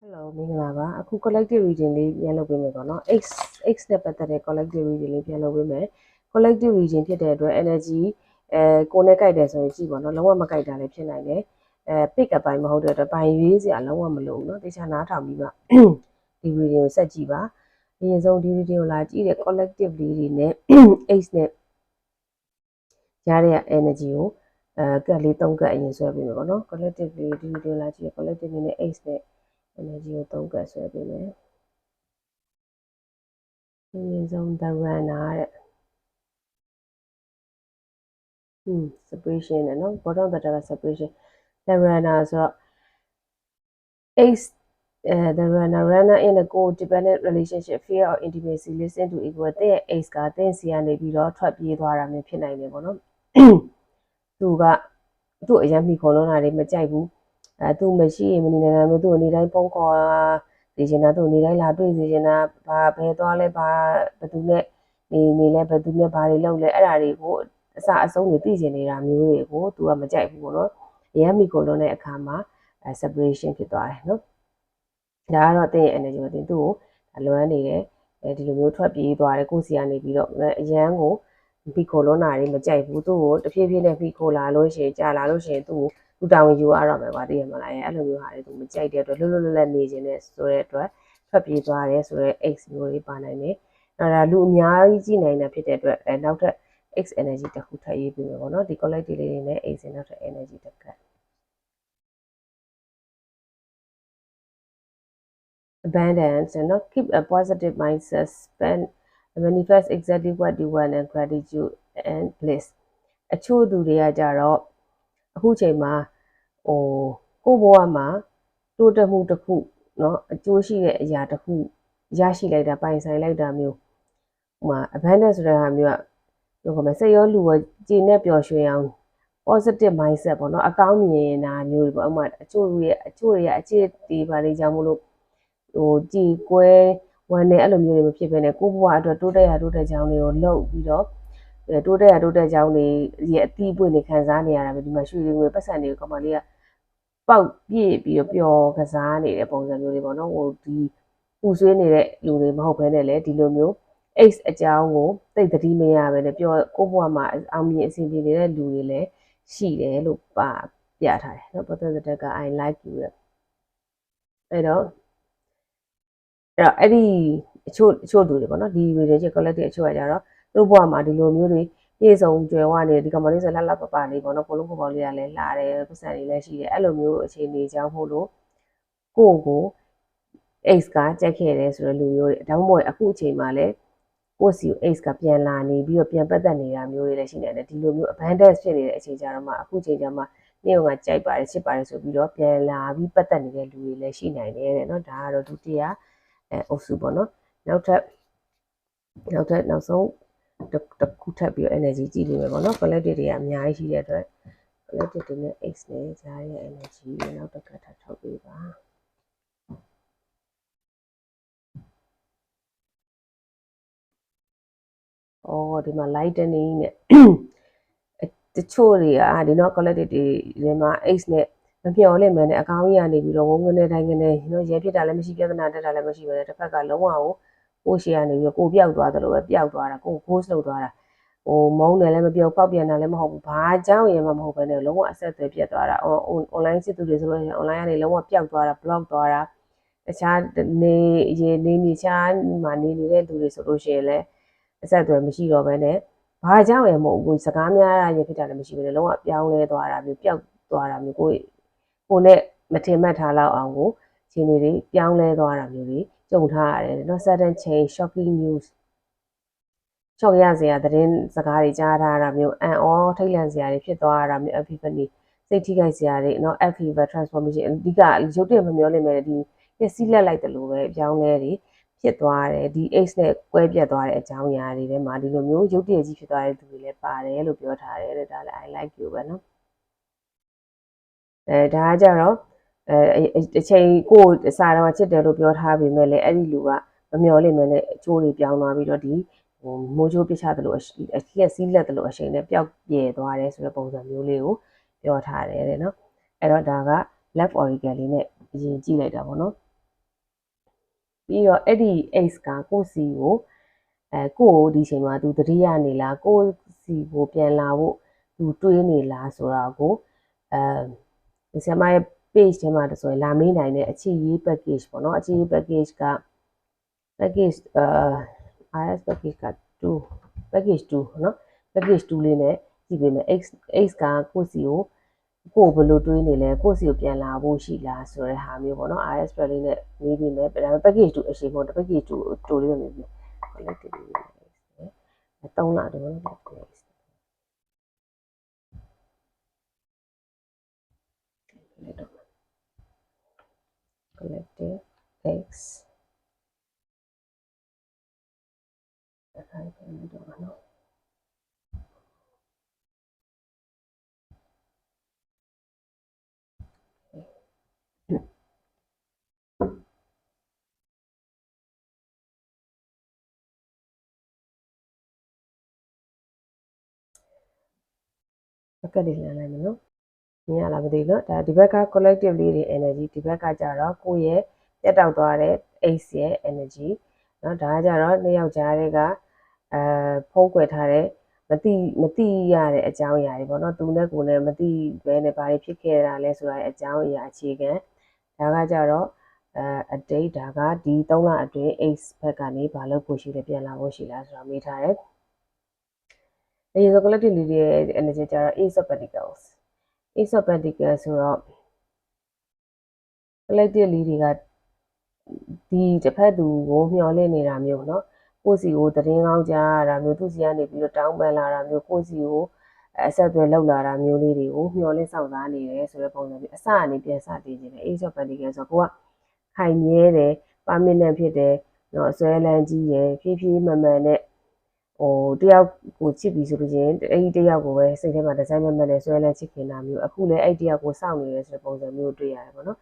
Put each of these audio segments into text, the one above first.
Hello မင်္ဂလာပါအခု collective reading လေးပြန်လုပ်ပေးမယ်ပေါ့နော် X နဲ့ပတ်သက်တဲ့ collective reading လေးပြန်လုပ်ပေးမယ် collective reading ဖြစ်တဲ့အတွက် energy ကိုယ်နဲ့ကြိုက်တယ်ဆိုရင်ကြည့်ပေါ့နော်လုံးဝမကြိုက်တာလည်းဖြစ်နိုင်တယ်pick up ပိုင်းမဟုတ်တဲ့အတွက်ပိုင်းရွေးစရာလုံးဝမလိုဘူးเนาะတေချာနားထောင်ပြီးမှဒီ reading ကိုဆက်ကြည့်ပါအရင်ဆုံးဒီ reading ကိုလာကြည့်တဲ့ collective လေးတွေနဲ့ X နဲ့ကြားတဲ့ energy ကိုကတ်လေး3ကတ်အရင်ဆွဲပေးမယ်ပေါ့နော် collective လေးဒီ reading လာကြည့်ရ collective နဲ့ X နဲ့ energy ကို3ကတ်ဆွဲပေးမယ်အရင်ဆုံး the runner တဲ့separation နဲ့နော် bottom of the deck separation the runner ဆိုတော့ X the runner in a co-dependent relationship fear or intimacy listen to equal တဲ့ X ကတဲ့စီကနေပြီးတော့ထွက်ပြေးသွားတာမျိုးဖြစ်နိုင်တယ်ပေါ့နော်သူ့အရင်မိခေါ်လုံးတာတွေမကြိုက်ဘူးသူမရှိရင်မနေနိုင်တာမျိုးသူ့အနေတိုင်းပုံခေါ်စေချင်တာသူ့အနေတိုင်းလာတွေ့စေချင်တာဘာဘယ်သွားလဲဘာဘသူနဲ့နေလဲဘသူနဲ့ဘာတွေလုပ်လဲအဲ့ဒါတွေကိုအစအဆုံးတွေသိချင်နေတာမျိုးတွေကိုသူကမကြိုက်ဘူးပေါ့နော်အရင်မိခေါ်လုံးတဲ့အခါမှာseparation ဖြစ်သွားတယ်နော်ဒါကတော့တဲ့ energy ကိုတင်သူ့ကိုလွမ်းနေတယ်ဒီလိုမျိုးထွက်ပြေးသွားတယ်ကိုယ်စီကနေပြီးတော့အရန်ကိုမိခိုလွန်းတာတွေမကြိုက်ဘူးသူ့ကိုတဖြည်းဖြည်းနဲ့မိခိုလာလို့ရှိရင်ကြာလာလို့ရှိရင်သူတာဝန်ယူရတော့မယ်ကွာသိရမလားအဲ့လိုမျိုးဟာတွေသူမကြိုက်တဲ့အတွက်လွတ်လွတ်လပ်လပ်နေခြင်းနဲ့ဆိုတဲ့အတွက်ထွက်ပြေးသွားတယ်ဆိုတော့ X မျိုးလေးပါနိုင်တယ်အဲ့ဒါလူအများကြီးကြည့်နိုင်တာဖြစ်တဲ့အတွက်နောက်ထပ် X energy တစ်ခုထပ်ရေးပြီးမယ်ပေါ့နော်ဒီ collective လေးတွေနဲ့ X နောက်ထပ် energy တစ်ခါabundance and not keep a positive mindset spend manifest exactly what you want and gratitude and bliss အချို့သူတွေကကြတော့အခုချိန်မှာကိုယ့်ဘဝမှာတိုးတက်မှုတစ်ခုเนาะအကျိုးရှိတဲ့အရာတစ်ခုရရှိလိုက်တာပိုင်ဆိုင်လိုက်တာမျိုးဟိုမှာ abundance ဆိုတဲ့ဟာမျိုးကပြောရမယ်စိတ်ရောလူရောကြည်နဲ့ပျော်ရွှင်အောင် positive mindset ပေါ့เนาะအကောင်းမြင်တာမျိုးတွေပေါ့ဥပမာအချို့တွေကအခြေတီးပါလေကြောင့်မလို့ကြည်ကွဲဝန်နဲ့အဲ့လိုမျိုးတွေမဖြစ်ဘဲနဲ့ကိုယ့်ဘဝအတွက်တိုးတက်ကြောင်းတွေကိုလုပ်ပြီးတော့တိုးတက်ကြောင်းတွေရဲ့အတီးပွင့်နေခံစားနေရတာပဲဒီမှာရွှေတွေငွေပတ်စံတွေကကောင်မလေးကပေါက်ပြည့်ပြီးတော့ပျော်ကစားနေတဲ့ပုံစံမျိုးလေးပေါ့နော်ဒီပူဆွေးနေတဲ့လူတွေမဟုတ်ဘဲနဲ့လေဒီလိုမျိုး X အကြောင်းကိုသိသတိမရဘဲနဲ့ကိုယ့်ဘဝမှာအောင်မြင်အဆင်ပြေနေတဲ့လူတွေလည်းရှိတယ်လို့ပြထားတယ်နော် bottom of the deck က I like you အဲ့တော့အဲ့ဒီအချို့သူတွေပေါ့နော်ဒီ relationship collective အချို့ကကြတော့သူ့ဘဝမှာဒီလိုမျိုးတွေပြေဆုံးကြွယ်ဝနေဒီကမလေးဆိုလှပပလေးပေါ့နော်ကိုလုံးကိုပေါလေးကလည်းလာတယ်ပတ်စံလေးလည်းရှိတယ်အဲ့လိုမျိုးအခြေအနေကြောင့်မို့လို့ကို X ကကြက်ခဲ့တယ်ဆိုတော့လူမျိုးတွေဒါမှမဟုတ်အခုအချိန်မှာလည်းကိုစီ X ကပြန်လာနေပြီးတော့ပြန်ပတ်သက်နေတာမျိုးတွေလည်းရှိနေတယ်ဒီလိုမျိုး abundance ဖြစ်နေတဲ့အချိန်ကြတော့မှအခုအချိန်ကြမှာနေ့ကကြိုက်ပါတယ်ချစ်ပါတယ်ဆိုပြီးတော့ပြန်လာပြီးပတ်သက်နေတဲ့လူတွေလည်းရှိနိုင်တယ်တဲ့နော်ဒါကတော့ဒုတိယအုပ်စုပေါ့နော်နောက်ဆုံးတစ်ခုထပ်ပြီးတော့ energy ကြည့်လိမ့်မယ်ပေါ့နော် collective တွေကအများကြီးရှိတဲ့အတွက် collective တွေနဲ့ X နဲ့ကြားရဲ့ energy နောက်တစ်ခါထပ်ထုတ်ပေးပါဒီမှာ lightning နဲ့တချို့တွေကဒီတော့ collective တွေမှာ X နဲ့မမျှော်လင့်မဲနဲ့အကောင်းကြီးကနေပြီးတော့ဝုန်းကနေတိုင်းကနေနော်ရဲဖြစ်တာလည်းမရှိပြဿနာတက်တာလည်းမရှိပဲတစ်ဖက်ကလုံးဝကိုရှေ့ကနေပြီးတော့ကိုပြောက်သွားတယ်လို့ပဲပြောက်သွားတာကို ghost လုပ်သွားတာမုန်းတယ်လည်းမပြောပေါက်ပြန်တာလည်းမဟုတ်ဘူးဘာကြောင့်ရင်မှမဟုတ်ဘဲနဲ့လုံးဝအဆက်အသွယ်ပြတ်သွားတာ online စစ်သူတွေဆိုလို့ရှိရင် online ကနေလုံးဝပျောက်သွားတာ block သွားတာတခြားနေချားမှာနေနေတဲ့လူတွေဆိုလို့ရှိရင်လည်းအဆက်အသွယ်မရှိတော့ဘဲနဲ့ဘာကြောင့်ရမဟုတ်ဘူးစကားများရဖြစ်တာလည်းမရှိဘူးလေလုံးဝပြောင်းလဲသွားတာမျိုးပျောက်သွားတာမျိုးကိုနဲ့မထင်မှတ်ထားလောက်အောင်ကိုခြေနေတွေပြောင်းလဲသွားတာမျိုးတွေကြုံထားရတယ်နော် sudden change shocking news ရှော့ရစရာသတင်းစကားတွေကြားထားတာမျိုးအန်အောထိတ်လန့်စရာတွေဖြစ်သွားတာမျိုး epiphany စိတ်ထိခိုက်စရာတွေနော် fever transformation အဓိကရုပ်တရက်မမျောလင့်မဲ့ဒီပျက်စီးလက်လိုက်တယ်လို့ပဲအပြောင်းလဲတွေဖြစ်သွားတယ်ဒီ X နဲ့ကွဲပြတ်သွားတဲ့အကြောင်းအရာတွေထဲမှာဒီလိုမျိုးရုပ်တရက်ကြီးဖြစ်သွားတဲ့သူတွေလည်းပါတယ်လို့ပြောထားတယ်တဲ့ဒါလည်း I like you ပဲနော်ဒါကကြတော့အချိန်ကိုအစားတော့ချစ်တယ်လို့ပြောထားပေမဲ့လည်းအဲ့ဒီလူကမမျော်လင့်မဲ့နဲ့အချိုးတွေပြောင်းသွားပြီးတော့ဒီမိုးချိုးပစ်ချတယ်လို့အလျက်စီးလက်တယ်လို့အချိန်နဲ့ပျောက်ပြဲသွားတယ်ဆိုတဲ့ပုံစံမျိုးလေးကိုပြောထားတယ်တဲ့နော်အဲ့တော့ဒါက left auricle လေးနဲ့အရင်ကြည့်လိုက်တာပေါ့နော် ပြီးတော့အဲ့ဒီ X ကကိုစီကိုကိုဒီချိန်မှာသူတတိယနေလားကိုစီကိုပြန်လာဖို့သူတွေးနေလားဆိုတာကိုဆရာမရဲ့ page ထဲမှာဆိုရင်လာမေးနိုင်တဲ့အခြေရေး package ပေါ့နော်အခြေရေး package က package RS package က2 package 2เนาะ package 2လေးနဲ့ကြည့်ပေးမယ် X ကကိုစီကိုဘယ်လိုတွေးနေလဲကိုစီကိုပြန်လာဖို့ရှိလားဆိုတဲ့ဟာမျိုးပေါ့နော် RS ပြလေးနဲ့မေးပြီးမယ်ဒါပေမဲ့ package 2အရှိပေါ့ package 2တိုးလေးပဲမေးပြီး collective လေးနဲ့3လတော့နော် collective X အဲ့ဒါပဲတော့နော်ကတ်လေးလမ်းလိုက်မယ်နော်မြင်ရလားမသိနော်ဒါဒီဘက်က collective လေးတွေ energy ဒီဘက်ကကြတော့ကိုယ့်ရဲ့ပြတ်တောက်သွားတဲ့ X ရဲ့ energy เนาะဒါကကြတော့နှစ်ယောက်ကြားတွေကဖုံးကွယ်ထားတဲ့မသိရတဲ့အကြောင်းအရာတွေပေါ့နော်သူနဲ့ကိုယ်နဲ့မသိဘဲနဲ့ဘာတွေဖြစ်ခဲ့တာလဲဆိုတာအကြောင်းအရာအခြေခံဒါကကြတော့အတိတ်ဒါကဒီ3လအတွင်း X ဘက်ကနေဘာလို့ပို့ရှိလဲပြန်လာဖို့ရှိလားဆိုတာမေးထားတယ်အရင်ဆုံး collective လေးတွေရဲ့ energy ကြတော့ Ace of Pentacles Ace of Pentacles ဆိုတော့ collective လေးတွေကဒီတစ်ဖက်သူကိုမျှော်လင့်နေတာမျိုးเนาะကိုစီကိုသတင်းကောင်းကြားရတာမျိုးသူစီကနေပြီးတော့တောင်းပန်လာတာမျိုးကိုစီကိုအဆက်အသွယ်လောက်လာတာမျိုးလေးတွေကိုမျှော်လင့်ဆောင်စားနေတယ်ဆိုတဲ့ပုံစံမျိုးအစအနေပြန်စတည်ခြင်းတယ် Ace of Pentacles ဆိုတော့ကိုကခိုင်မြဲတယ် permanent ဖြစ်တယ်เนาะဆွဲလန်းကြီးရယ်ဖြည်းဖြည်းမှန်မှန်နဲ့တယောက်ကိုချစ်ပြီးဆိုလို့ချင်းအဲ့ဒီတယောက်ကိုပဲစိတ်ထဲမှာဒီဇိုင်းမှန်မှန်နဲ့ဆွဲလန်းချစ်ခင်တာမျိုးအခုလည်းအဲ့တယောက်ကိုစောင့်နေရဆိုတဲ့ပုံစံမျိုးတွေ့ရတယ်ပေါ့နော်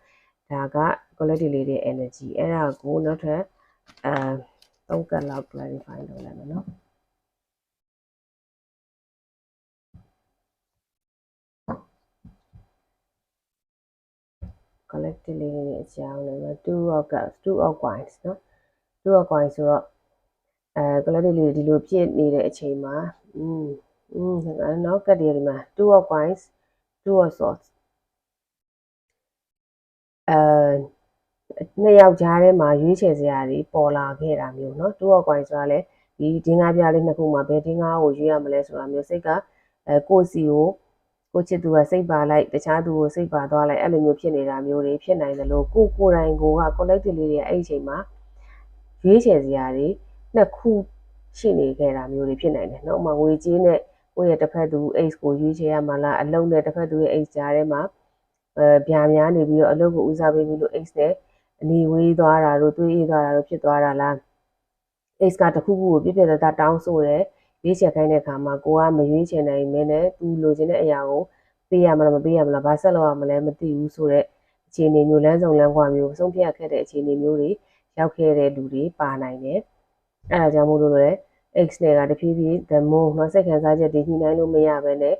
ဒါက collective လေးတွေ energy အဲ့ဒါကိုနောက်ထပ်3ကတ်လောက် clarify လုပ်လိုက်မယ်နော် collective လေးတွေအကြောင်းလည်း2 of cups 2 of coins နော်2 of coins ဆိုတော့collective လေးဒီလိုဖြစ်နေတဲ့အချိန်မှာနောက်ကတ်တွေဒီမှာ2 of coins 2 of swords နှစ်ယောက်ကြားထဲမှာရွေးချယ်စရာတွေပေါ်လာခဲ့တာမျိုးเนาะ2 of coins ဆိုတာလည်းဒီဒင်းကားပြလေးနှစ်ခုမှာဘယ်ဒင်းကားကိုရွေးရမလဲဆိုတာမျိုးစိတ်ကကိုစီကိုချစ်သူကစိတ်ပါလိုက်တခြားသူကိုစိတ်ပါသွားလိုက်အဲ့လိုမျိုးဖြစ်နေတာမျိုးတွေဖြစ်နိုင်တယ်လို့ကိုယ်တိုင်ကိုက collective လေးတွေအဲ့ဒီအချိန်မှာရွေးချယ်စရာတွေနှစ်ခုရှိနေခဲ့တာမျိုးတွေဖြစ်နိုင်တယ်เนาะဥပမာငွေကြေးနဲ့ကိုယ့်ရဲ့တစ်ဖက်သူ X ကိုရွေးချယ်ရမှာလားအလုံးနဲ့တစ်ဖက်သူရဲ့ X ကြားထဲမှာဗျာများနေပြီးတော့အလုပ်ကိုဦးစားပေးပြီးလို့ X နဲ့အနေဝေးသွားတာတို့တွေးအေးသွားတာတို့ဖြစ်သွားတာလား X ကတခုခုကိုပြပြတတ်တောင်းဆိုတယ်ရွေးချယ်ခိုင်းတဲ့အခါမှာကိုကမရွေးချယ်နိုင်မင်းနဲ့သူလိုချင်တဲ့အရာကိုပေးရမလားမပေးရမလားဘာဆက်လုပ်ရမလဲမသိဘူးဆိုတော့အခြေအနေမျိုးလမ်းဆောင်လမ်းခွမျိုးဆုံးဖြတ်ခဲ့တဲ့အခြေအနေမျိုးတွေရောက်ခဲ့တဲ့လူတွေပါနိုင်တယ်အဲ့ဒါကြောင့်မို့လို့လည်း X နဲ့ကတဖြည်းဖြည်း the more နော်စိတ်ခံစားချက်တွေညှိနှိုင်းလို့မရဘဲနဲ့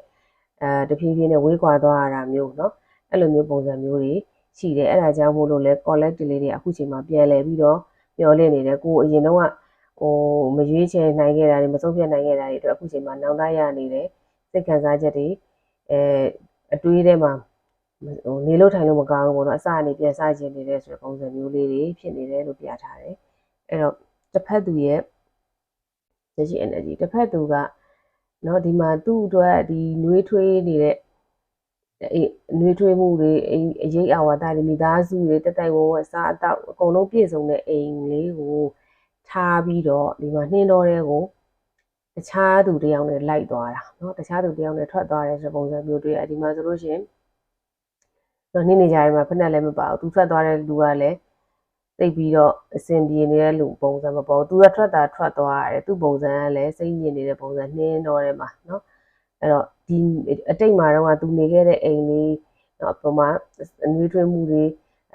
တဖြည်းဖြည်းနဲ့ဝေးကွာသွားရတာမျိုးเนาะအဲ့လိုမျိုးပုံစံမျိုးတွေရှိတယ်အဲ့ဒါကြောင့်မို့လို့လဲ collective လေးတွေအခုချိန်မှာပြန်လဲပြီးတော့မျောလင့်နေတယ်ကိုအရင်တော့မရွေးချယ်နိုင်ခဲ့တာတွေမဆုံးဖြတ်နိုင်ခဲ့တာတွေအတွက်အခုချိန်မှာနောင်တရနေတယ်စိတ်ခံစားချက်တွေအတွေးထဲမှာနေလို့ထိုင်လို့မကောင်းဘူးပေါ့နော်အစအနေပြန်စခြင်းနေတဲ့ဆိုတဲ့ပုံစံမျိုးလေးတွေဖြစ်နေတယ်လို့ပြထားတယ်အဲ့တော့တစ်ဖက်သူရဲ့ energy တစ်ဖက်သူကเนาะဒီမှာသူ့အတွက်ဒီနှွေးထွေးနေတဲ့နှွေးထွေးမှုတွေအရိပ်အာဝါဒတွေမိသားစုတွေတက်တိုက်ဝဝစားအတော့အကုန်လုံးပြည့်စုံတဲ့အိမ်လေးကိုထားပြီးတော့ဒီမှာနှင်းတော်တွေကိုတခြားသူတယောက်နဲ့လိုက်သွားတာเนาะတခြားသူတယောက်နဲ့ထွက်သွားတယ်ဆိုပုံစံမျိုးတွေ့ရဒီမှာဆိုလို့ရှိရင်တော့နှင်းနေကြတယ်မှာဖက်နဲ့လည်းမပါဘူးသူထွက်သွားတဲ့လူကလည်းသိပြီးတော့အစင်ပြေနေတဲ့လူပုံစံမပေါ်သူကထွက်သွားရတယ်သူ့ပုံစံကလည်းစိတ်ညစ်နေတဲ့ပုံစံနှင်းတော်ထဲမှာเนาะအဲ့တော့ဒီအတိတ်မှာတော့သူနေခဲ့တဲ့အိမ်လေးတော့ပုံမှန်အနှွေးထွေးမှုတွေ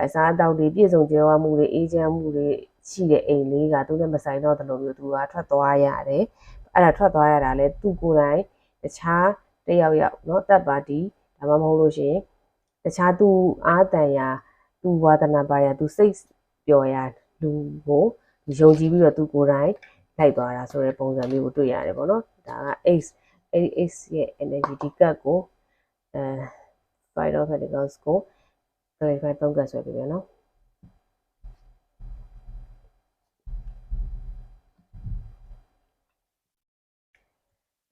အစားအသောက်တွေပြည့်စုံကြွယ်ဝမှုတွေအေးချမ်းမှုတွေရှိတဲ့အိမ်လေးကသူနဲ့မဆိုင်တော့တယ်လို့မျိုးသူကထွက်သွားရတယ်အဲ့ဒါထွက်သွားရတာလဲသူကိုယ်တိုင်တခြားတယောက်เนาะတပ်ပါတီဒါမှမဟုတ်လို့ရှိရင်တခြားသူအားတန်ရာသူဝါသနာပါရာသူစိတ်ပျော်ရာ လူကိုယုံကြည်ပြီးတော့သူကိုယ်တိုင်လိုက်သွားတာဆိုတဲ့ပုံစံမျိုးကိုတွေ့ရတယ်ပေါ့နော်ဒါက ace အဲ့ဒီ ace ရဲ့ energy ဒီ card ကိုFive of Pentacles ကို clarify 3 card ဆွဲပေးမယ်နော်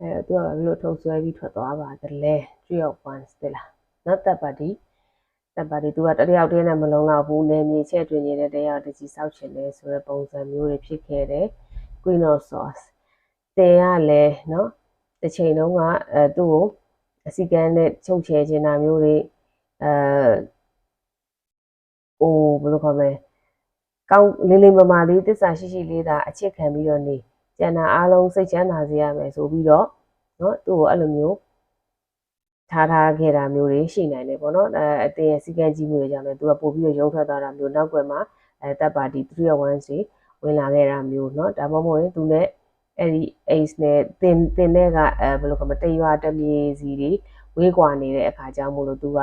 အဲ့တော့သူကဘာလို့ထုတ်ဆွဲပြီးထွက်သွားပါသလဲ Three of Wands တဲ့လားနော်တပ်ပါတီသူကတယောက်တည်းနဲ့မလုံလောက်ဘူးနေမြေချက်တွင်နေတဲ့တယောက်တကြီးစောက်ချင်တယ်ဆိုတဲ့ပုံစံမျိုးတွေဖြစ်ခဲ့တယ် Queen of Swords တင်ရလဲနော်တစ်ချိန်လုံးကသူ့ကိုအစီကံနဲ့ချုပ်ချယ်ချင်တာမျိုးတွေဘယ်လိုခေါ်မလဲကောင်းလေးမမာလေးတစ္ဆာရှိလေးသာအချစ်ခံပြီးတော့နေကျန်တာအားလုံးစိတ်ချမ်းသာစေရမယ်ဆိုပြီးတော့နော်သူ့ကိုအဲ့လိုမျိုးထားခဲ့တာမျိုးတွေရှိနိုင်တယ်ပေါ့နော်အတင်းရဲ့စီကံကြီးမှုတွေကြောင့်လည်းသူကပို့ပြီးတော့ရုံထွက်သွားတာမျိုးနောက်ွယ်မှာတပ်ပါတီ 3 of Wands တွေဝင်လာခဲ့တာမျိုးเนาะဒါမှမဟုတ်ရင်သူနဲ့အဲ့ဒီ ace နဲ့တင်တဲ့ကဘယ်လိုခေါ်မလဲတရွာတမြေစီတွေဝေးကွာနေတဲ့အခါကြောင့်မို့လို့သူက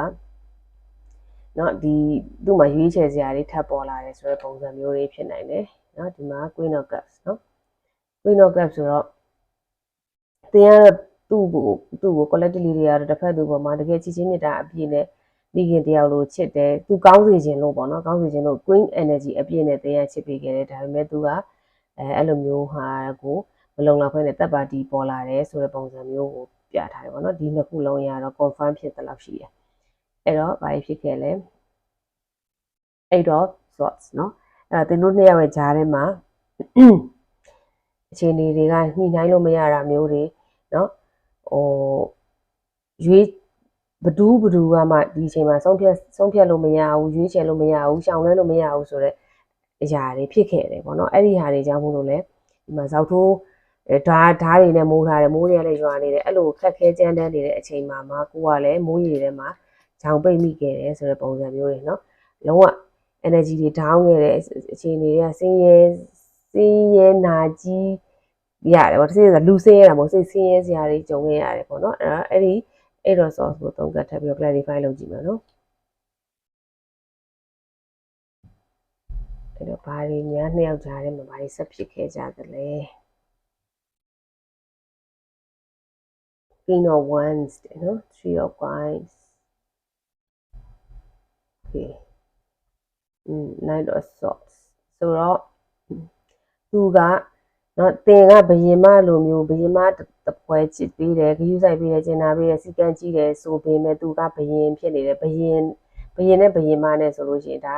เนาะဒီသူ့မှာရွေးချယ်စရာတွေထပ်ပေါ်လာတယ်ဆိုတဲ့ပုံစံမျိုးတွေဖြစ်နိုင်တယ်เนาะဒီမှာ Queen of Cups เนาะ Queen of Cups ဆိုတော့တင်ကတော့သူ့ကို collectively တွေကတော့တစ်ဖက်သူပေါ်မှာတကယ်ချစ်ချင်းမြတ်တာအပြည့်နဲ့မိခင်တယောက်လိုချစ်တယ်သူကောင်းစေခြင်းလို့ပေါ့နော်ကောင်းစေခြင်းလို့ Queen energy အပြည့်နဲ့တင်ရချစ်ပေးခဲ့တယ်ဒါပေမဲ့သူကအဲ့လိုမျိုးဟာကိုမလုံလောက်ခွင့်နဲ့တပ်ပါတီပေါ်လာတယ်ဆိုတဲ့ပုံစံမျိုးကိုပြထားတယ်ပေါ့နော်ဒီနှစ်ခုလုံးရတော့ confirm ဖြစ်သလောက်ရှိတယ်အဲ့တော့ဘာဖြစ်ခဲ့လဲ8 of Swords เนาะအဲ့တော့သင်တို့နှစ်ယောက်ရဲ့ဂျားထဲမှာအခြေအနေတွေကညှိနှိုင်းလို့မရတာမျိုးတွေเนาะရွေးဘဒူးကမှဒီအချိန်မှာဆုံးဖြတ်လို့မရဘူးရွေးချယ်လို့မရဘူးရှောင်လွှဲလို့မရဘူးဆိုတော့အရာတွေဖြစ်ခဲ့တယ်ပေါ့နော်အဲ့ဒီဟာတွေကြောင့်မို့လို့လဲဒီမှာဇောက်ထိုးဓားတွေနဲ့မိုးထားတယ်မိုးတွေကလည်းရွာနေတယ်အဲ့လိုခက်ခဲကြမ်းတမ်းနေတဲ့အချိန်မှာကိုကလည်းမိုးရေထဲမှာဂျောင်ပိတ်မိခဲ့တယ်ဆိုတဲ့ပုံစံမျိုးတွေเนาะလုံးဝ energy တွေ down ခဲ့တဲ့အခြေအနေတွေကဆင်းရဲနာကြီးရတယ်ပေါ့တကယ်ဆိုလူဆင်းရဲတာမဟုတ်စိတ်ဆင်းရဲစရာတွေကြုံခဲ့ရတယ်ပေါ့နော်အဲ့ဒီအဲ့တော့ source ကိုသုံးကတ်ထပ်ပြီး clarify လုပ်ကြည့်မယ်နော်အဲ့တော့ဘာတွေများနှစ်ယောက်ကြားထဲမှာဘာတွေဆက်ဖြစ်ခဲ့ကြသလဲ Queen of Wands နော် Three of Wands okay Knight of Swords ဆိုတော့သူကနော်တင်ကဘယင်မလိုမျိုးဘယင်မတပွဲချစ်ပေးတယ်ဂရုစိုက်ပေးတယ်ကျင်နာပေးတယ်စီကံကြီးတယ်ဆိုပေမဲ့သူကဘယင်ဖြစ်နေတယ်ဘယင်နဲ့ဘယင်မနဲ့ဆိုလို့ရှိရင်ဒါ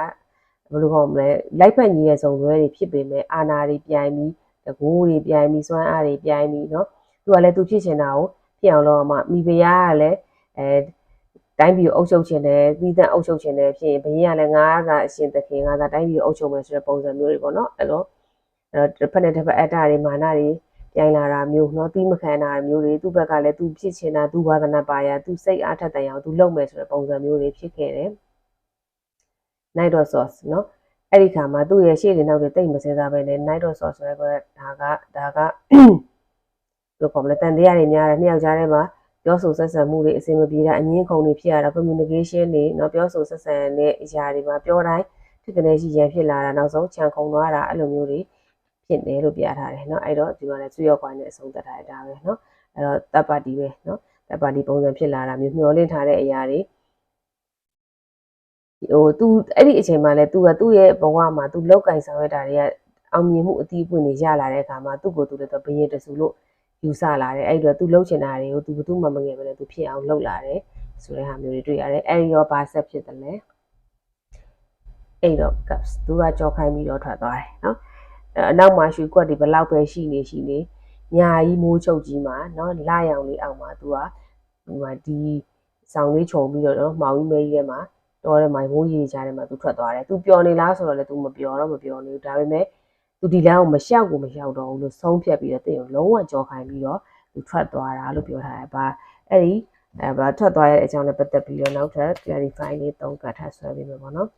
ဘယ်လိုခေါ်မလဲလိုက်ဖက်ညီရဲ့စုံတွဲတွေဖြစ်ပေမဲ့အာနာတွေပြိုင်ပြီးတကူတွေပြိုင်ပြီးစွမ်းအားတွေပြိုင်ပြီးနော်သူကလည်းသူဖြစ်ချင်တာကိုဖြစ်အောင်လုပ်အောင်မိဖုရားကလည်းတိုင်းပြည်ကိုအုပ်ချုပ်ခြင်းနဲ့သီးသန့်အုပ်ချုပ်ခြင်းနဲ့ဖြစ်ရင်ဘယင်ကလည်းငါးသာအရှင်သခင်ငါးသာတိုင်းပြည်ကိုအုပ်ချုပ်မယ်ဆိုတဲ့ပုံစံမျိုးတွေပေါ့နော်အဲ့တော့တစ်ဖက်နဲ့တစ်ဖက်အတ္တတွေမာနတွေပြိုင်လာတာမျိုးเนาะပြီးမခံတာမျိုးတွေသူ့ဘက်ကလည်းသူဖြစ်ချင်တာသူဝါသနာပါရသူစိတ်အားထက်တန်အောင်သူလုပ်မယ်ဆိုတဲ့ပုံစံမျိုးတွေဖြစ်ခဲ့တယ် Knight of Swords เนาะအဲ့ဒီခါမှာသူ့ရဲ့ရှေ့တွေနောက်တွေတိတ်မစဲစားပဲနဲ့ Knight of Swords ဆိုတဲ့ဒါကဘယ်လိုခေါ်မလဲတန်တရားတွေများတယ်နှစ်ယောက်ကြားထဲမှာပြောဆိုဆက်ဆံမှုတွေအဆင်မပြေတာအငင်းခုန်တွေဖြစ်ရတာ communication တွေเนาะပြောဆိုဆက်ဆံတဲ့အရာတွေမှာပြောတိုင်းဖြစ်ကနေရှိရန်ဖြစ်လာတာနောက်ဆုံးခြံခုန်သွားတာအဲ့လိုမျိုးတွေဖြစ်တယ်လို့ပြထားတယ်เนาะအဲ့တော့ဒီမှာလည်းဆွေရောက်ကွာနဲ့အဆုံးသတ်ထားတာပဲเนาะအဲ့တော့တပ်ပါတီပဲเนาะတပ်ပါတီပုံစံဖြစ်လာတာမျိုးမျောလင့်ထားတဲ့အရာတွေသူအဲ့ဒီအချိန်မှာလဲသူကသူ့ရဲ့ဘဝမှာသူလောက်ကင်ဆောင်ရတာတွေကအောင်မြင်မှုအသီးပွင့်တွေရလာတဲ့အခါမှာသူ့ကိုယ်သူလည်းဘယင်တဆူလို့ယူဆလာတယ်အဲ့တော့သူလှုပ်ချင်တာတွေကိုသူဘသူမှမငယ်ပဲနဲ့သူဖြစ်အောင်လှုပ်လာတယ်ဆိုတဲ့ဟာမျိုးတွေတွေ့ရတယ်အဲ့ဒီရောဘာဆက်ဖြစ်တယ်လဲ8 of cups သူကကြော်ခိုင်းပြီးတော့ထွက်သွားတယ်เนาะအနောက်မှာရွှေကွက်တွေဘလောက်ပဲရှိနေညာကြီးမိုးချုပ်ကြီးမှာเนาะလာရောင်လေးအောက်မှာသူကဒီဆောင်လေးခြုံပြီးတော့မှောင်ကြီးမဲကြီးထဲမှာတော်တဲ့မိုင်မိုးကြီးကြားထဲမှာသူထွက်သွားတယ်သူပျော်နေလားဆိုတော့လေသူမပျော်နေဘူးဒါပေမဲ့သူဒီလမ်းကိုမလျှောက်တော့ဘူးလို့ဆုံးဖြတ်ပြီးတော့တင်လုံးဝကြော်ခိုင်းပြီးတော့သူထွက်သွားတာလို့ပြောထားတယ်ဘာအဲ့ဒီဘာထွက်သွားရတဲ့အကြောင်းနဲ့ပတ်သက်ပြီးတော့နောက်ထပ် clarify လေးသုံးကတ်ထပ်ဆွဲပေးမယ်ပေါ့နော်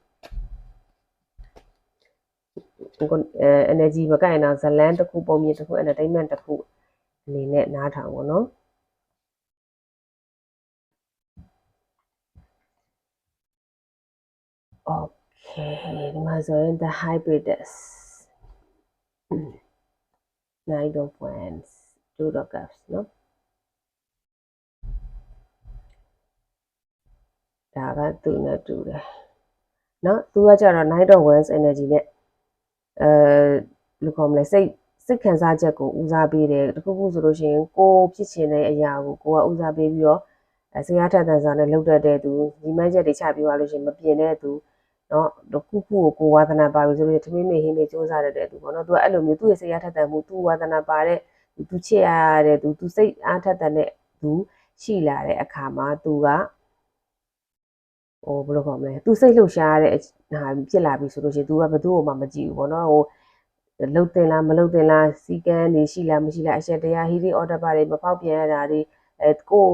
energy မကိုင်တော့ဇလန်းတစ်ခုပုံမြင်တစ်ခု entertainment တစ်ခုအနေနဲ့နားထောင်ပေါ့နော်โอเคဒီမှာဆိုရင် the hybridus Knight of Wands, Two of Cups နော်ဒါကသူ့နဲ့တူတယ်နော်သူကကြတော့ Knight of Wands energy နဲ့လူခေါ်မလဲစိတ်ခံစားချက်ကိုဦးစားပေးတယ်တခုခုဆိုလို့ရှိရင်ကိုဖြစ်ချင်တဲ့အရာကိုကိုကဦးစားပေးပြီးတော့စိတ်အားထက်သန်စွာနဲ့လှုပ်တတ်တဲ့သူဒီမှန်းချက်တွေချပြသွားလို့ရှိရင်မပြင်တဲ့သူနော်တခုခုကိုဝါသနာပါပြီဆိုလို့ထမင်းမေဟင်းမေစူးစမ်းတဲ့သူပေါ့နော်သူကအဲ့လိုမျိုးသူ့ရဲ့စိတ်အားထက်သန်မှုသူ့ဝါသနာပါတဲ့သူချစ်ရတဲ့သူစိတ်အားထက်သန်တဲ့သူရှိလာတဲ့အခါမှာသူကဘယ်လိုခေါ်မလဲသူစိတ်လှုပ်ရှားတဲ့ဟာဖြစ်လာပြီဆိုလို့ရှိရင်သူကဘယ်သူ့မှမကြည့်ဘူးပေါ့နော်လှုပ်တင်လားမလှုပ်တင်လားစီကန်းနေရှိလားမရှိလားအချက်တရားဟီရီအော်ဒါပါတွေမဖောက်ပြန်ရတာတွေကို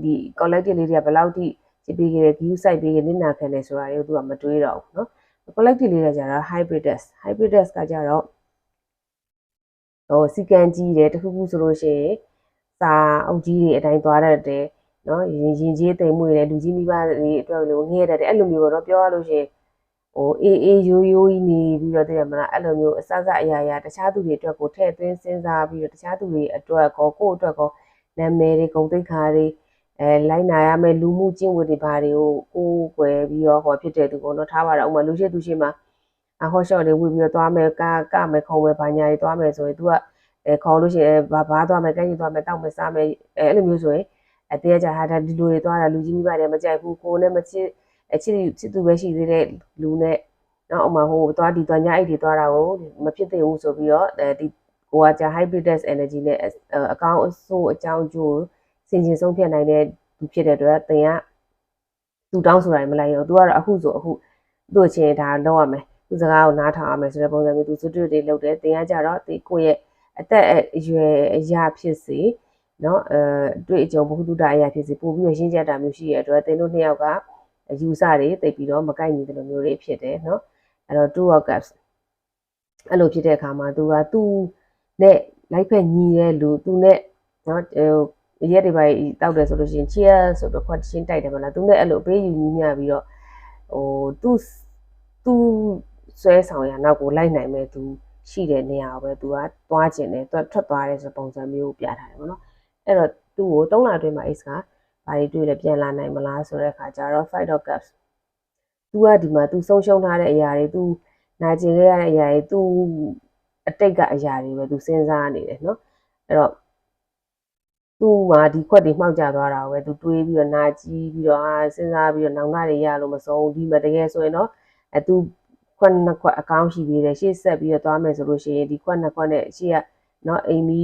ဒီ collective လေးတွေကဘယ်လောက်ထိဖြစ်ပြီးခဲ့တဲ့ view site ပြီးခဲ့နေတာခံနေဆိုတာတွေကိုသူကမတွေးတော့ဘူးเนาะ collective လေးတွေကကြတော့ hybridus ကကြတော့စီကန်းကြီးတယ်တခုခုဆိုလို့ရှိရင်စာအုပ်ကြီးတွေအတိုင်းသွားတတ်တယ်เนาะရင်ကြီးတိမ်မွေတယ်လူကြီးမိဘတွေအတွက်လို့ငဲ့တတ်တယ်အဲ့လိုမျိုးပေါ့เนาะပြောရလို့ရှိရင်အေးရိုးကြီးနေပြီးတော့တည်ရမလားအဲ့လိုမျိုးအစအရာတခြားသူတွေအတွက်ကိုထည့်သွင်းစဉ်းစားပြီးတော့တခြားသူတွေအတွက်ကိုယ့်အတွက်ကိုနာမည်တွေဂုဏ်သိက္ခာတွေလိုက်နာရမယ့်လူမှုကျင့်ဝတ်တွေဘာတွေကိုကိုယ်ွယ်ပြီးတော့ဟောဖြစ်တဲ့သူပေါ့နော်ထားပါတော့ဥမာလူရှိသူရှိမှာဟော့ရှော့တွေဝေပြီးတော့သွားမယ်ကမယ်ခုံမယ်ဘာညာတွေသွားမယ်ဆိုရင် तू ကခေါ်လို့ရှိရင်ဘာသွားမယ်ကဲကြီးသွားမယ်တောက်မယ်စားမယ်အဲ့လိုမျိုးဆိုရင်တရားကြဟာဒီလိုတွေသွားတာလူကြီးမိဘတွေမကြိုက်ဘူးကိုယ်နဲ့မချစ်ချစ်သူပဲရှိသေးတဲ့လူနဲ့နော်ဥမာသွားဒီသွားညအိတ်တွေသွားတာကိုမဖြစ်သေးဘူးဆိုပြီးတော့ဒီကိုကကြာ hybridus energy နဲ့အကောင်းအဆိုးအကြောင်းကျိုးစင်ကျင်ဆုံးဖြတ်နိုင်တဲ့သူဖြစ်တဲ့အတွက်သင်ကသူတောင်းဆိုတာမလိုက်ရောသူကတော့အခုဆိုအခုသူ့အချင်းဒါလောက်ရမယ်သူစကားကိုနားထောင်ရမယ်ဆိုတဲ့ပုံစံမျိုးသူစွတ်တွေလုပ်တယ်သင်ကကြတော့ဒီကိုယ့်ရဲ့အသက်အရွယ်အရာဖြစ်စေနော်တွေ့အကြုံဘုသူတအရာဖြစ်စေပို့ပြီးရရှင်းကြတာမျိုးရှိရတဲ့အတွက်သင်တို့နှစ်ယောက်ကယူဆတွေတိတ်ပြီးတော့မကိုက်ညီတဲ့လိုမျိုးတွေဖြစ်တယ်နော်အဲ့တော့ two of cups အဲ့လိုဖြစ်တဲ့အခါမှာသူကသူ့နဲ့လိုက်ဖက်ညီတဲ့လူသူနဲ့နော်ရက်တွေပါတောက်တယ်ဆိုလို့ရှိရင် cheer ဆိုတော့ခွတ်ချင်းတိုက်တယ်မလားသူနဲ့အဲ့လိုအပေးယူညီမျှပြီးတော့သူဆွဲဆောင်ရနောက်ကိုလိုက်နိုင်မဲ့သူရှိတဲ့နေရာကိုပဲသူကသွားကျင်တယ်သူထွက်သွားတယ်ဆိုပုံစံမျိုးပြထားတယ်ပေါ့နော်အဲ့တော့သူ့ကို3လအတွင်းမှာ ace ကဘာတွေတွေ့လဲပြန်လာနိုင်မလားဆိုတဲ့အခါကျတော့ five of cups သူကဒီမှာသူဆုံးရှုံးထားတဲ့အရာတွေသူနာကျင်ခဲ့ရတဲ့အရာတွေသူအတိတ်ကအရာတွေပဲသူစဉ်းစားနေတယ်နော်အဲ့တော့သူ့မှာဒီခွက်တွေမှောက်ကျသွားတာကိုပဲသူတွေးပြီးတော့နာကြည့်ပြီးတော့စဉ်းစားပြီးတော့နောင်နာတွေရလို့မဆုံးဒီမှာတကယ်ဆိုရင်တော့သူခွက်နှစ်ခွက်အကောင်းရှိသေးတယ်ရှေ့ဆက်ပြီးတော့သွားမယ်ဆိုလို့ရှိရင်ဒီခွက်နှစ်ခွက်နဲ့ရှေ့ကနော်အိမ်မီ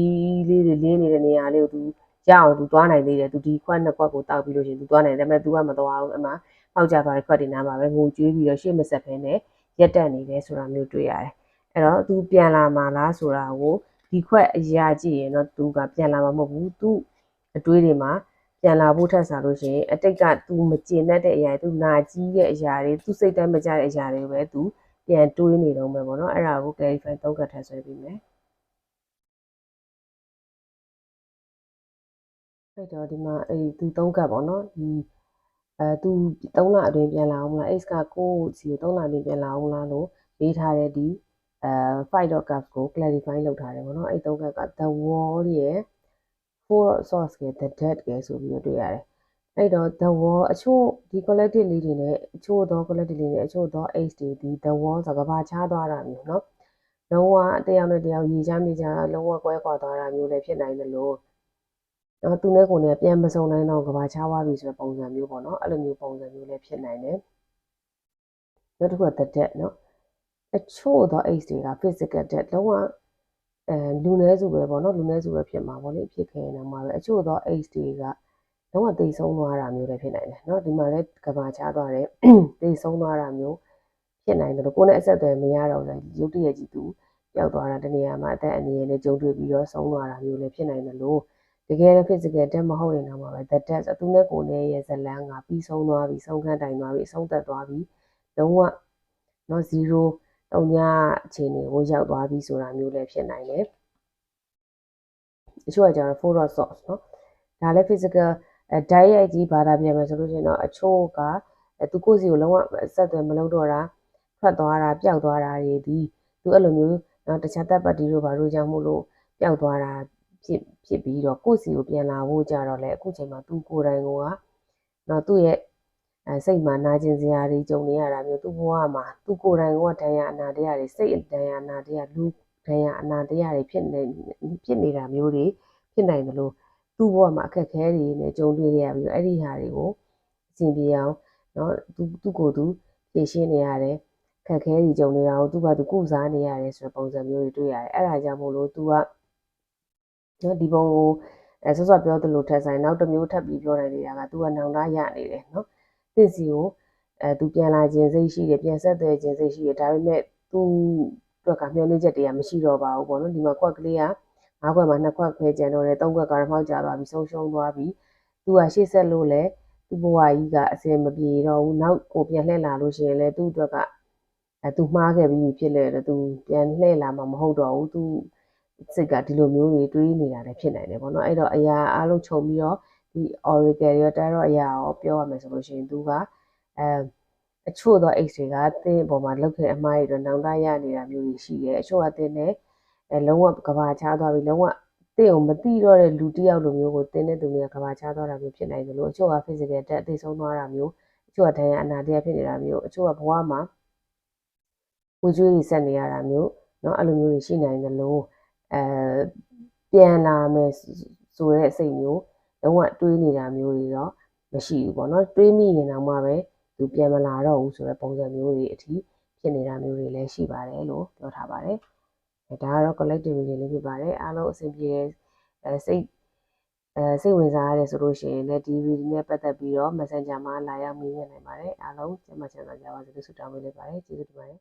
လေးတွေလင်းနေတဲ့နေရာလေးကိုသူရအောင်သူသွားနိုင်သေးတယ်သူဒီခွက်နှစ်ခွက်ကိုတောက်ပြီးလို့ရှိရင်သူသွားနိုင်တယ်ဒါပေမဲ့သူကမသွားဘူးအမှပေါက်ကြသွားတဲ့ခွက်တွေနားမှာပဲငိုကြွေးပြီးတော့ရှေ့မဆက်ဖဲနဲ့ရက်တက်နေတယ်ဆိုတာမျိုးတွေ့ရတယ်အဲ့တော့သူပြန်လာမှာလားဆိုတာကိုဒီခွက်အရာကြည့်ရင်တော့သူကပြန်လာမှာမဟုတ်ဘူးသူအတွေးတွေမှာပြန်လာဖို့ထက်စားလို့ရှိရင်အတိတ်ကသူမကျင်တတ်တဲ့အရာတွေသူနာကြီးတဲ့အရာတွေသူစိတ်တိုင်းမကြတဲ့အရာတွေပဲသူပြန်တွေးနေတော့မယ်ပေါ့နော်အဲ့ဒါကို clarify သုံးကတ်ထပ်ဆွဲပြီးမယ်အဲ့တော့ဒီမှာသူသုံးကတ်ပေါ့နော်ဒီသူ3လအတွင်းပြန်လာအောင်မလား X ကကိုစီကို3လအတွင်းပြန်လာအောင်လားလို့ပေးထားတဲ့ဒီ5 dot cup ကို clarify လုပ်ထားတယ်ပေါ့နော်အဲ့3ကတ်က the wall ရဲ့ four source က the dead ကဆိုပြီးတော့တွေ့ရတယ်အဲ့တော့ the wall အချို့ဒီ collective လေးတွေနဲ့အချို့သော collective လေးတွေအချို့သော X တွေဒီ the wall ဆိုကဘာချသွားတာမျိုးเนาะလုံးဝတယောက်နဲ့တယောက်ရေချမ်းမြေချမ်းလုံးဝကွဲကွာသွားတာမျိုးလည်းဖြစ်နိုင်တယ်လို့နော်သူနဲ့ကိုယ်နဲ့ပြန်မစုံနိုင်တော့ကဘာချသွားပြီဆိုတဲ့ပုံစံမျိုးပေါ့နော်အဲ့လိုမျိုးပုံစံမျိုးလည်းဖြစ်နိုင်တယ်နောက်တစ်ခုက the dead နော်အချို့သော X တွေက physical dead လုံးဝလူနည်းစုပဲပေါ့နော်လူနည်းစုပဲဖြစ်မှာပေါ့လေဖြစ်ခဲ့နေမှာပဲအချို့သော X တွေကလုံးဝသိဆုံးသွားတာမျိုးလည်းဖြစ်နိုင်တယ်เนาะဒီမှာလည်းကဘာချသွားတယ်သိဆုံးသွားတာမျိုးဖြစ်နိုင်တယ်လို့ကိုယ်နဲ့အဆက်အသွယ်မရတော့ဘူးရုပ်တရက်ကြီးသူပျောက်သွားတာတနေရာမှာအသက်အန္တရာယ်နဲ့ကြုံတွေ့ပြီးတော့ဆုံးသွားတာမျိုးလည်းဖြစ်နိုင်တယ်လို့တကယ်လည်း physical death မဟုတ်ရင်တော့မှာပဲ the death သူနဲ့ကိုယ်နဲ့ရဲ့ဇလန်းကပြီးဆုံးသွားပြီဆုံးခန်းတိုင်သွားပြီအဆုံးသက်သွားပြီလုံးဝเนาะ0တုံညာအခြေအနေကိုရောက်သွားပြီဆိုတာမျိုးလည်းဖြစ်နိုင်တယ်အချို့ကကျတော့ four of swords เนาะဒါလည်း physical diet ကြီးဘာသာပြန်မယ်ဆိုလို့ရှိရင်တော့အချို့ကသူကိုယ်စီကိုလုံးဝအဆက်အသွယ်မလုပ်တော့တာထွက်သွားတာပျောက်သွားတာတွေဒီသူအဲ့လိုမျိုး နော်တခြားတပ်ပတ်တီတို့ဘာလို့ကြောင့်မို့လို့ပျောက်သွားတာဖြစ်ပြီးတော့ကိုယ့်စီကိုပြန်လာဖို့ကြတော့လေအခုချိန်မှာသူကိုယ်တိုင်ကနော်သူ့ရဲ့စိတ်မှာနာကျင်စရာတွေကြုံနေရတာမျိုးသူ့ဘဝမှာသူကိုယ်တိုင်ကဒဏ်ရာအနာတရားတွေစိတ်ဒဏ်ရာအနာတရားလူဒဏ်ရာအနာတရားတွေဖြစ်နေတာမျိုးတွေဖြစ်နိုင်တယ်လို့သူ့ဘဝမှာအခက်အခဲတွေနဲ့ကြုံတွေ့ရပြီးတော့အဲ့ဒီဟာတွေကိုအစဉ်ပြေအောင်နော်သူ့ကိုယ်သူဖြေရှင်းနေရတယ်ခက်ခဲတွေကြုံနေတာကိုသူ့ဘာသူကုစားနေရတယ်ဆိုတဲ့ပုံစံမျိုးတွေတွေ့ရတယ်အဲ့ဒါကြောင့်မို့လို့သူကနော်ဒီပုံကိုဆော့ပြောသလိုထက်ဆိုင်နောက်တစ်မျိုးထပ်ပြီးပြောနိုင်နေတာကသူကနောင်တရနေတယ်နော်သစ်စီကိုသူပြန်လာခြင်းစိတ်ရှိတယ်ပြန်ဆက်သွယ်ခြင်းစိတ်ရှိတယ်ဒါပေမဲ့သူအတွက်ကမျှော်လင့်ချက်တွေကမရှိတော့ပါဘူးပေါ့နော်ဒီမှာကွက်ကလေးက၅ခွက်မှာ2ခွက်ခွဲကျန်တော့တယ်3ခွက်ကတော့မှောက်ကျသွားပြီဆုံးရှုံးသွားပြီသူကရှေ့ဆက်လို့လဲသူ့ဘဝကြီးကအစင်မပြေတော့ဘူးနောက်ကိုပြန်လှည့်လာလို့ရှိရင်လဲသူ့အတွက်ကသူမှားခဲ့ပြီးဖြစ်လဲတော့သူပြန်လှည့်လာမှာမဟုတ်တော့ဘူးသူစိတ်ကဒီလိုမျိုးတွေတွေးနေတာလည်းဖြစ်နိုင်တယ်ပေါ့နော်အဲ့တော့အရာအားလုံးခြုံပြီးတော့ဒီ oracle ရော tarot အရာရောပြောရမယ်ဆိုလို့ရှိရင်သူကအချို့သော X တွေကတင်းအပေါ်မှာလောက်ခဲ့အမှားတွေတော့နောင်တရနေတာမျိုးတွေရှိတယ်အချို့ကတင်းနဲ့လုံးဝကဘာချသွားပြီးလုံးဝတင်းကိုမတိတော့တဲ့လူတစ်ယောက်လိုမျိုးကိုတင်းတဲ့သူတွေကကဘာချသွားတာမျိုးဖြစ်နိုင်တယ်လို့အချို့က physical တက်သိဆုံးသွားတာမျိုးအချို့ကဒဏ်ရာအနာတရားဖြစ်နေတာမျိုးအချို့ကဘဝမှာကိုကျွေးတွေဆက်နေရတာမျိုးเนาะအဲ့လိုမျိုးတွေရှိနိုင်တယ်လို့ပြန်လာမယ်ဆိုတဲ့စိတ်မျိုးလုံးဝတွေးနေတာမျိုးတွေတော့မရှိဘူးပေါ့เนาะတွေးမိရင်တော့မှပဲသူပြန်မလာတော့ဘူးဆိုတဲ့ပုံစံမျိုးတွေအထိဖြစ်နေတာမျိုးတွေလည်းရှိပါတယ်လို့ပြောထားပါတယ်ဒါကတော့ collective reading လေးဖြစ်ပါတယ်အားလုံးအဆင်ပြေစိတ်ဝင်စားရတယ်ဆိုလို့ရှိရင်လည်းဒီ reading နဲ့ပတ်သက်ပြီးတော့ Messenger မှာလာရောက်မေးမြန်းနိုင်ပါတယ်အားလုံးကျမချမ်းသာကြပါစေလို့ဆုတောင်းပေးလိုက်ပါတယ်ကျေးဇူးတင်ပါတယ်